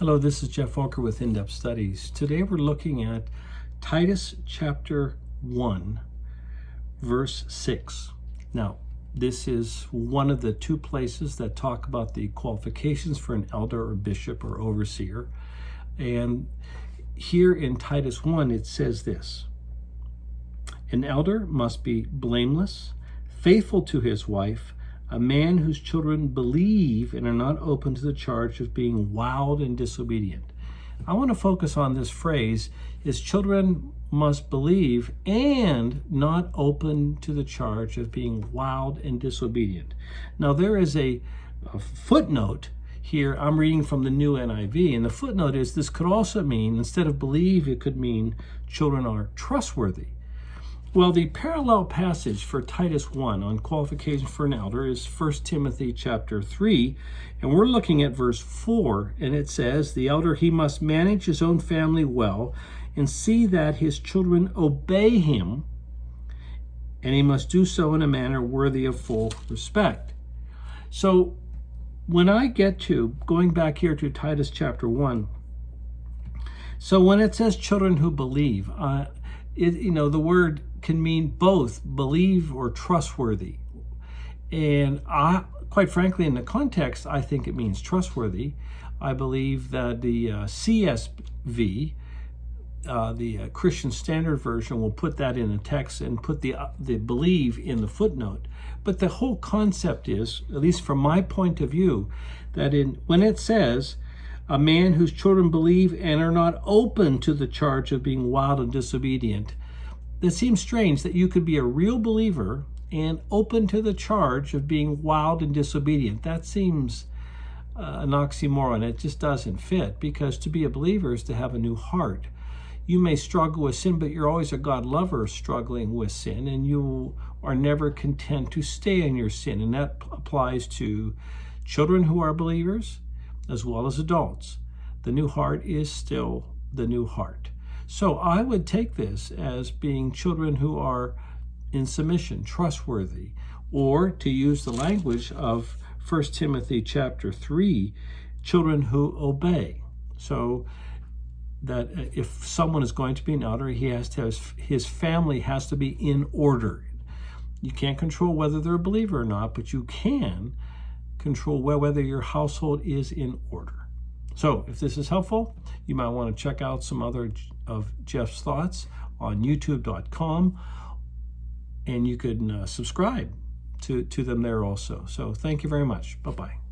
Hello, this is Geoff with In-Depth Studies. Today we're looking at Titus chapter 1, verse 6. Now, this is one of the two places that talk about the qualifications for an elder or bishop or overseer. And here in Titus 1, it says this: an elder must be blameless, faithful to his wife, a man whose children believe and are not open to the charge of being wild and disobedient. I want to focus on this phrase: his children must believe and not open to the charge of being wild and disobedient. Now there is a footnote here. I'm reading from the new NIV, and the footnote is this could also mean, instead of believe, it could mean children are trustworthy. Well, the parallel passage for Titus 1 on qualifications for an elder is 1 Timothy chapter 3, and we're looking at verse 4, and it says, the elder, he must manage his own family well and see that his children obey him, and he must do so in a manner worthy of full respect. So when I get to, going back here to Titus chapter 1, so when it says children who believe, the word can mean both believe or trustworthy. And quite frankly, in the context, I think it means trustworthy. I believe that the CSV, the Christian Standard Version, will put that in the text and put the believe in the footnote. But the whole concept is, at least from my point of view, that when it says a man whose children believe and are not open to the charge of being wild and disobedient, it seems strange that you could be a real believer and open to the charge of being wild and disobedient. That seems an oxymoron. It just doesn't fit, because to be a believer is to have a new heart. You may struggle with sin, but you're always a God lover struggling with sin, and you are never content to stay in your sin. And that applies to children who are believers as well as adults. The new heart is still the new heart. So I would take this as being children who are in submission, trustworthy, or to use the language of 1 Timothy chapter 3, children who obey. So that if someone is going to be an elder, he has to have, his family has to be in order. You can't control whether they're a believer or not, but you can control whether your household is in order. So if this is helpful, you might want to check out some other of Geoff's thoughts on youtube.com, and you can subscribe to them there also. So thank you very much. Bye-bye.